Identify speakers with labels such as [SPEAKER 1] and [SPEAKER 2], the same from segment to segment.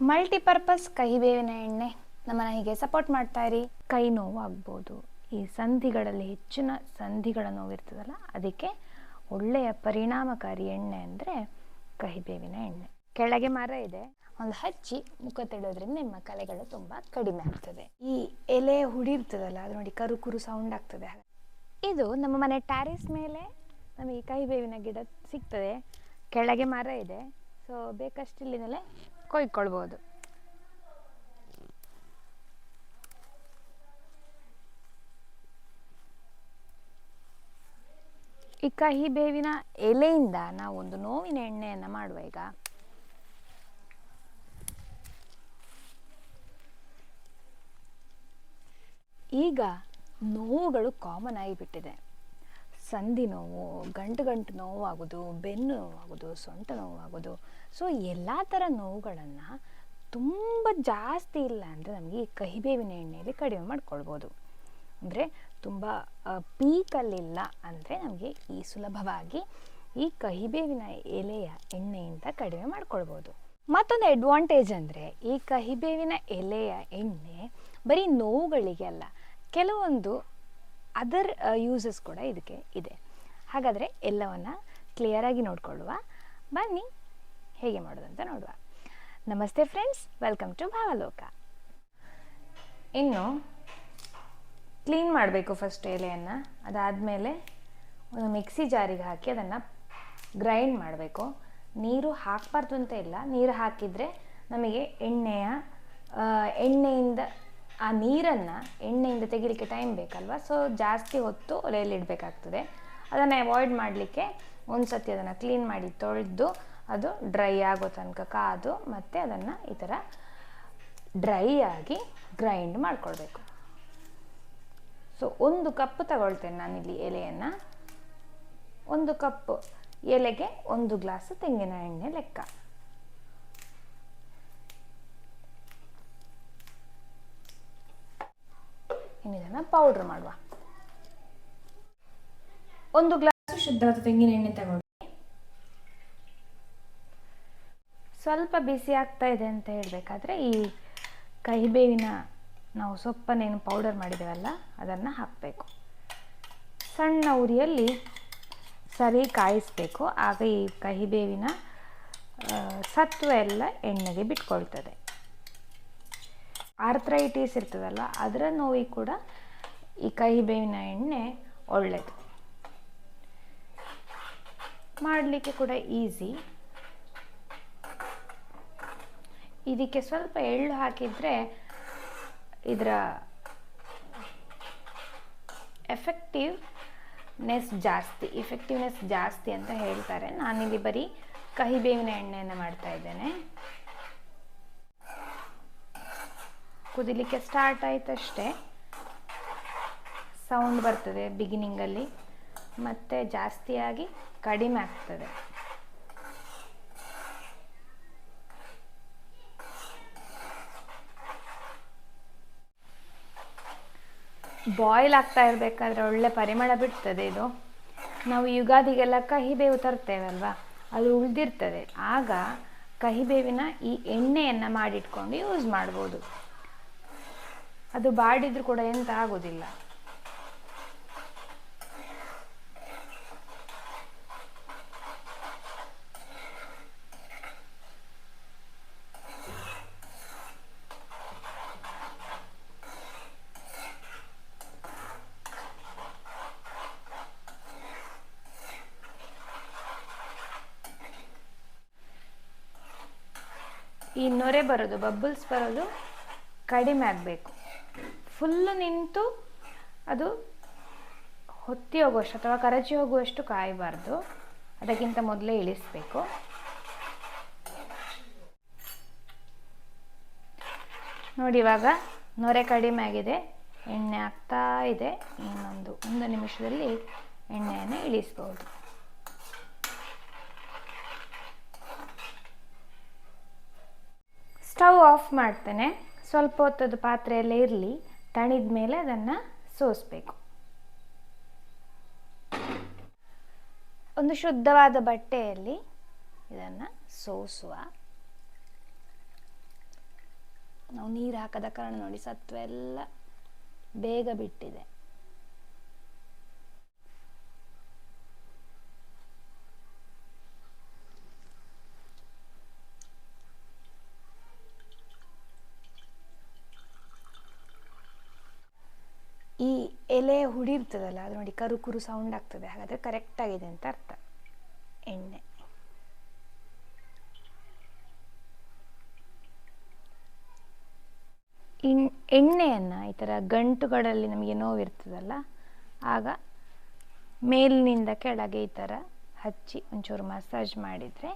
[SPEAKER 1] Multipurpose ಕಹಿಬೇವಿನ ಎಣ್ಣೆ ನಮ್ಮನ್ನು ಹೀಗೆ ಸಪೋರ್ಟ್ ಮಾಡ್ತಾ ಇರಿ. ಕೈ ನೋವು ಆಗ್ಬೋದು, ಈ ಸಂಧಿಗಳಲ್ಲಿ ಹೆಚ್ಚಿನ ಸಂಧಿಗಳ ನೋವು ಇರ್ತದಲ್ಲ, ಅದಕ್ಕೆ ಒಳ್ಳೆಯ ಪರಿಣಾಮಕಾರಿ ಎಣ್ಣೆ ಅಂದರೆ ಕಹಿಬೇವಿನ ಎಣ್ಣೆ. ಕೆಳಗೆ ಮರ ಇದೆ, ಒಂದು ಹಚ್ಚಿ ಮುಖ ತೆಡೋದ್ರಿಂದ ನಿಮ್ಮ ಕಲೆಗಳು ತುಂಬ ಕಡಿಮೆ ಆಗ್ತದೆ. ಈ ಎಲೆ ಹುಡಿರ್ತದಲ್ಲ, ಅದು ನೋಡಿ ಕರು ಕುರು ಸೌಂಡ್ ಆಗ್ತದೆ. ಇದು ನಮ್ಮ ಮನೆ ಟ್ಯಾರಿಸ್ ಮೇಲೆ ನಮಗೆ ಕಹಿಬೇವಿನ ಗಿಡ ಸಿಗ್ತದೆ. ಕೆಳಗೆ ಮರ ಇದೆ, ಸೊ ಬೇಕಷ್ಟು ಇಲ್ಲಿಂದಲೇ ಕೊಯ್ಕೊಳ್ಬೋದು. ಈ ಕಹಿಬೇವಿನ ಎಲೆಯಿಂದ ನಾವು ಒಂದು ನೋವಿನ ಎಣ್ಣೆಯನ್ನು ಮಾಡುವ. ಈಗ ನೋವುಗಳು ಕಾಮನ್ ಆಗಿಬಿಟ್ಟಿದೆ. ಸಂಧಿ ನೋವು, ಗಂಟು ನೋವು ಆಗೋದು, ಬೆನ್ನು ನೋವಾಗೋದು, ಸೊಂಟ ನೋವಾಗೋದು. ಸೊ ಎಲ್ಲ ಥರ ನೋವುಗಳನ್ನು ತುಂಬ ಜಾಸ್ತಿ ಇಲ್ಲ ಅಂದರೆ ನಮಗೆ ಈ ಕಹಿಬೇವಿನ ಎಣ್ಣೆಯಲ್ಲಿ ಕಡಿಮೆ ಮಾಡ್ಕೊಳ್ಬೋದು. ಅಂದರೆ ತುಂಬ ಪೀಕಲ್ಲಿಲ್ಲ ಅಂದರೆ ನಮಗೆ ಈ ಸುಲಭವಾಗಿ ಈ ಕಹಿಬೇವಿನ ಎಲೆಯ ಎಣ್ಣೆಯಿಂದ ಕಡಿಮೆ ಮಾಡ್ಕೊಳ್ಬೋದು. ಮತ್ತೊಂದು ಅಡ್ವಾಂಟೇಜ್ ಅಂದರೆ ಈ ಕಹಿಬೇವಿನ ಎಲೆಯ ಎಣ್ಣೆ ಬರೀ ನೋವುಗಳಿಗೆ ಅಲ್ಲ, ಕೆಲವೊಂದು ಅದರ್ ಯೂಸಸ್ ಕೂಡ ಇದಕ್ಕೆ ಇದೆ. ಹಾಗಾದರೆ ಎಲ್ಲವನ್ನು ಕ್ಲಿಯರಾಗಿ ನೋಡಿಕೊಳ್ಳುವ. ಬನ್ನಿ ಹೇಗೆ ಮಾಡೋದಂತ ನೋಡುವ. ನಮಸ್ತೆ ಫ್ರೆಂಡ್ಸ್, ವೆಲ್ಕಮ್ ಟು ಭಾವಲೋಕ. ಇನ್ನು ಕ್ಲೀನ್ ಮಾಡಬೇಕು ಫಸ್ಟ್ ಎಲೆಯನ್ನು. ಅದಾದಮೇಲೆ ಒಂದು ಮಿಕ್ಸಿ ಜಾರಿಗೆ ಹಾಕಿ ಅದನ್ನು ಗ್ರೈಂಡ್ ಮಾಡಬೇಕು. ನೀರು ಹಾಕಬಾರ್ದು ಅಂತ ಇಲ್ಲ, ನೀರು ಹಾಕಿದರೆ ನಮಗೆ ಎಣ್ಣೆಯಿಂದ ಆ ನೀರನ್ನು ಎಣ್ಣೆಯಿಂದ ತೆಗಿಲಿಕ್ಕೆ ಟೈಮ್ ಬೇಕಲ್ವ, ಸೊ ಜಾಸ್ತಿ ಹೊತ್ತು ಒಲೆಯಲ್ಲಿ ಇಡಬೇಕಾಗ್ತದೆ. ಅದನ್ನು ಅವಾಯ್ಡ್ ಮಾಡಲಿಕ್ಕೆ ಒಂದು ಸತಿ ಅದನ್ನು ಕ್ಲೀನ್ ಮಾಡಿ ತೊಳೆದು ಅದು ಡ್ರೈ ಆಗೋ ತನಕ ಕಾದು ಮತ್ತು ಅದನ್ನು ಈ ಥರ ಡ್ರೈ ಆಗಿ ಗ್ರೈಂಡ್ ಮಾಡಿಕೊಳ್ಬೇಕು. ಸೊ 1 ಕಪ್ ತಗೊಳ್ತೇನೆ ನಾನಿಲ್ಲಿ ಎಲೆಯನ್ನು. 1 ಕಪ್ ಎಲೆಗೆ 1 ಗ್ಲಾಸ್ ತೆಂಗಿನ ಎಣ್ಣೆ ಲೆಕ್ಕ. ಇದನ್ನು ಪೌಡ್ರ್ ಮಾಡುವ. 1 ಗ್ಲಾಸ್ ಶುದ್ಧವಾದ ತೆಂಗಿನ ಎಣ್ಣೆ ತಗೊಳ್ಳಿ. ಸ್ವಲ್ಪ ಬಿಸಿ ಆಗ್ತಾ ಇದೆ ಅಂತ ಹೇಳಬೇಕಾದ್ರೆ ಈ ಕಹಿಬೇವಿನ ನಾವು ಸೊಪ್ಪನ್ನೇನು ಪೌಡರ್ ಮಾಡಿದ್ದೇವಲ್ಲ ಅದನ್ನು ಹಾಕಬೇಕು. ಸಣ್ಣ ಉರಿಯಲ್ಲಿ ಸರಿ ಕಾಯಿಸಬೇಕು. ಆಗ ಈ ಕಹಿಬೇವಿನ ಸತ್ವ ಎಲ್ಲ ಎಣ್ಣೆಗೆ ಬಿಟ್ಕೊಳ್ತದೆ. ಆರ್ಥ್ರೈಟಿಸ್ ಇರ್ತದಲ್ಲ, ಅದರ ನೋವಿಗೆ ಕೂಡ ಈ ಕಹಿಬೇವಿನ ಎಣ್ಣೆ ಒಳ್ಳೆಯದು. ಮಾಡಲಿಕ್ಕೆ ಕೂಡ ಈಸಿ. ಇದಕ್ಕೆ ಸ್ವಲ್ಪ ಎಳ್ಳು ಹಾಕಿದರೆ ಇದರ ಎಫೆಕ್ಟಿವ್ನೆಸ್ ಜಾಸ್ತಿ ಅಂತ ಹೇಳ್ತಾರೆ. ನಾನಿಲ್ಲಿ ಬರೀ ಕಹಿಬೇವಿನ ಎಣ್ಣೆಯನ್ನು ಮಾಡ್ತಾ ಇದ್ದೇನೆ. ಕುದಿಲಿಕ್ಕೆ ಸ್ಟಾರ್ಟ್ ಆಯ್ತಷ್ಟೇ ಸೌಂಡ್ ಬರ್ತದೆ ಬಿಗಿನಿಂಗಲ್ಲಿ, ಮತ್ತು ಜಾಸ್ತಿಯಾಗಿ ಕಡಿಮೆ ಆಗ್ತದೆ. ಬಾಯ್ಲ್ ಆಗ್ತಾ ಇರಬೇಕಾದ್ರೆ ಒಳ್ಳೆ ಪರಿಮಳ ಬಿಡ್ತದೆ ಇದು. ನಾವು ಯುಗಾದಿಗೆಲ್ಲ ಕಹಿಬೇವು ತರ್ತೇವಲ್ವ, ಅದು ಉಳಿದಿರ್ತದೆ. ಆಗ ಕಹಿಬೇವಿನ ಈ ಎಣ್ಣೆಯನ್ನು ಮಾಡಿಟ್ಕೊಂಡು ಯೂಸ್ ಮಾಡ್ಬೋದು. ಅದು ಬಾಡಿದ್ರೂ ಕೂಡ ಎಂತ ಆಗೋದಿಲ್ಲ. ಈ ನೊರೆ ಬರೋದು, ಬಬಲ್ಸ್ ಬರೋದು ಕಡಿಮೆ ಆಗಬೇಕು. ಫುಲ್ಲು ನಿಂತು ಅದು ಹೊತ್ತಿ ಹೋಗುವಷ್ಟು ಅಥವಾ ಕರಚಿ ಹೋಗುವಷ್ಟು ಕಾಯಬಾರ್ದು, ಅದಕ್ಕಿಂತ ಮೊದಲೇ ಇಳಿಸಬೇಕು. ನೋಡಿ, ಇವಾಗ ನೊರೆ ಕಡಿಮೆ ಆಗಿದೆ, ಎಣ್ಣೆ ಆಗ್ತಾ ಇದೆ. ಇನ್ನೊಂದು 1 ನಿಮಿಷದಲ್ಲಿ ಎಣ್ಣೆಯನ್ನು ಇಳಿಸ್ಬೋದು. ಸ್ಟವ್ ಆಫ್ ಮಾಡ್ತೇನೆ. ಸ್ವಲ್ಪ ಹೊತ್ತದು ಪಾತ್ರೆಯಲ್ಲೇ ಇರಲಿ, ತಣಿದ ಮೇಲೆ ಅದನ್ನು ಸೋಸಬೇಕು. ಒಂದು ಶುದ್ಧವಾದ ಬಟ್ಟೆಯಲ್ಲಿ ಇದನ್ನು ಸೋಸುವ. ನಾವು ನೀರು ಹಾಕದ ಕಾರಣ ನೋಡಿ ಸತ್ವ ಎಲ್ಲ ಬೇಗ ಬಿಟ್ಟಿದೆ. ಈ ಎಲೆ ಹುಡಿ ಇರ್ತದಲ್ಲ ಅದು ನೋಡಿ ಕರು ಕುರು ಸೌಂಡ್ ಆಗ್ತದೆ, ಹಾಗಾದರೆ ಕರೆಕ್ಟ್ ಆಗಿದೆ ಅಂತ ಅರ್ಥ. ಎಣ್ಣೆ ಎಣ್ಣೆಯನ್ನು ಈ ಥರ ಗಂಟುಗಳಲ್ಲಿ ನಮಗೆ ನೋವಿರ್ತದಲ್ಲ ಆಗ ಮೇಲಿನಿಂದ ಕೆಳಗೆ ಈ ಥರ ಹಚ್ಚಿ ಒಂಚೂರು ಮಸಾಜ್ ಮಾಡಿದರೆ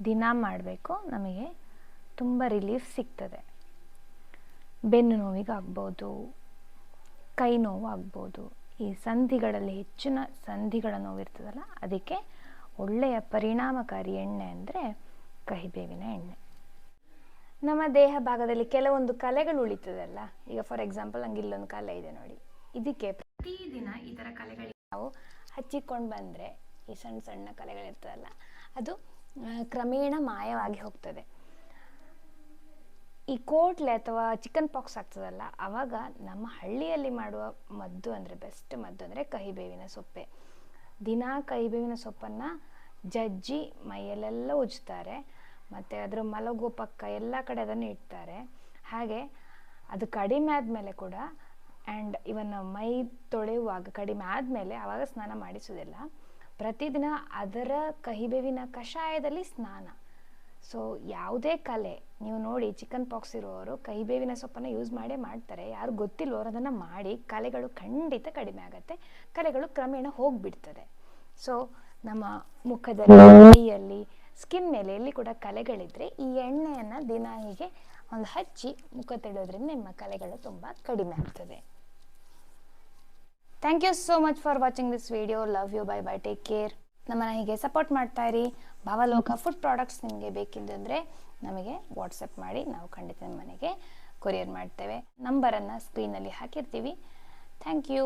[SPEAKER 1] ದಿನ ಮಾಡಬೇಕು, ನಮಗೆ ತುಂಬ ರಿಲೀಫ್ ಸಿಗ್ತದೆ. ಬೆನ್ನು ನೋವಿಗಾಗ್ಬೋದು, ಕೈ ನೋವು ಆಗ್ಬೋದು, ಈ ಸಂಧಿಗಳಲ್ಲಿ ಹೆಚ್ಚಿನ ಸಂಧಿಗಳ ನೋವಿರ್ತದಲ್ಲ ಅದಕ್ಕೆ ಒಳ್ಳೆಯ ಪರಿಣಾಮಕಾರಿ ಎಣ್ಣೆ ಅಂದರೆ ಕಹಿಬೇವಿನ ಎಣ್ಣೆ. ನಮ್ಮ ದೇಹ ಭಾಗದಲ್ಲಿ ಕೆಲವೊಂದು ಕಲೆಗಳು ಉಳಿತದಲ್ಲ, ಈಗ ಫಾರ್ ಎಕ್ಸಾಂಪಲ್ ನಂಗೆ ಇಲ್ಲೊಂದು ಕಲೆ ಇದೆ ನೋಡಿ, ಇದಕ್ಕೆ ಪ್ರತಿದಿನ ಈ ಥರ ಕಲೆಗಳಿಗೆ ನಾವು ಹಚ್ಚಿಕೊಂಡು ಬಂದರೆ ಈ ಸಣ್ಣ ಸಣ್ಣ ಕಲೆಗಳಿರ್ತದಲ್ಲ ಅದು ಕ್ರಮೇಣ ಮಾಯವಾಗಿ ಹೋಗ್ತದೆ. ಈ ಕೋಟ್ಲೆ ಅಥವಾ ಚಿಕನ್ ಪಾಕ್ಸ್ ಆಗ್ತದಲ್ಲ ಆವಾಗ ನಮ್ಮ ಹಳ್ಳಿಯಲ್ಲಿ ಮಾಡುವ ಮದ್ದು ಅಂದರೆ ಬೆಸ್ಟ್ ಮದ್ದು ಅಂದರೆ ಕಹಿಬೇವಿನ ಸೊಪ್ಪೆ. ದಿನ ಕಹಿಬೇವಿನ ಸೊಪ್ಪನ್ನು ಜಜ್ಜಿ ಮೈಯಲ್ಲೆಲ್ಲ ಉಜ್ತಾರೆ, ಮತ್ತು ಅದರ ಮಲಗೋ ಪಕ್ಕ ಎಲ್ಲ ಕಡೆ ಅದನ್ನು ಇಡ್ತಾರೆ. ಹಾಗೆ ಅದು ಕಡಿಮೆ ಆದಮೇಲೆ ಕೂಡ ಆ್ಯಂಡ್ ಇವನ್ ಮೈ ತೊಳೆಯುವಾಗ ಕಡಿಮೆ ಆದಮೇಲೆ ಆವಾಗ ಸ್ನಾನ ಮಾಡಿಸೋದಿಲ್ಲ, ಪ್ರತಿದಿನ ಅದರ ಕಹಿಬೇವಿನ ಕಷಾಯದಲ್ಲಿ ಸ್ನಾನ. ಸೊ ಯಾವುದೇ ಕಲೆ ನೀವು ನೋಡಿ, ಚಿಕನ್ ಪಾಕ್ಸ್ ಇರುವವರು ಕಹಿಬೇವಿನ ಸೊಪ್ಪನ್ನು ಯೂಸ್ ಮಾಡೇ ಮಾಡ್ತಾರೆ, ಯಾರು ಗೊತ್ತಿಲ್ವವರು ಅದನ್ನು ಮಾಡಿ ಕಲೆಗಳು ಖಂಡಿತ ಕಡಿಮೆ ಆಗುತ್ತೆ, ಕಲೆಗಳು ಕ್ರಮೇಣ ಹೋಗಿಬಿಡ್ತದೆ. ಸೊ ನಮ್ಮ ಮುಖದಲ್ಲಿ, ಕೈಯಲ್ಲಿ, ಸ್ಕಿನ್ ಮೇಲೆ ಎಲ್ಲಿ ಕೂಡ ಕಲೆಗಳಿದ್ದರೆ ಈ ಎಣ್ಣೆಯನ್ನು ದಿನ ಹೀಗೆ ಒಂದು ಹಚ್ಚಿ ಮುಖ ತೆಳೆಯೋದ್ರಿಂದ ನಿಮ್ಮ ಕಲೆಗಳು ತುಂಬ ಕಡಿಮೆ ಆಗ್ತದೆ. Thank you so much for watching this video. Love you, bye bye, take care. ನಮ್ಮನ್ನು ಹೀಗೆ ಸಪೋರ್ಟ್ ಮಾಡ್ತಾ ಇರಿ. ಭಾವಲೋಕ ಫುಡ್ ಪ್ರಾಡಕ್ಟ್ಸ್ ನಿಮಗೆ ಬೇಕಿದ್ದಂದರೆ ನಮಗೆ ವಾಟ್ಸಪ್ ಮಾಡಿ, ನಾವು ಖಂಡಿತ ನಿಮ್ಮ ಮನೆಗೆ ಕೊರಿಯರ್ ಮಾಡ್ತೇವೆ. ನಂಬರನ್ನು ಸ್ಕ್ರೀನಲ್ಲಿ ಹಾಕಿರ್ತೀವಿ. Thank you.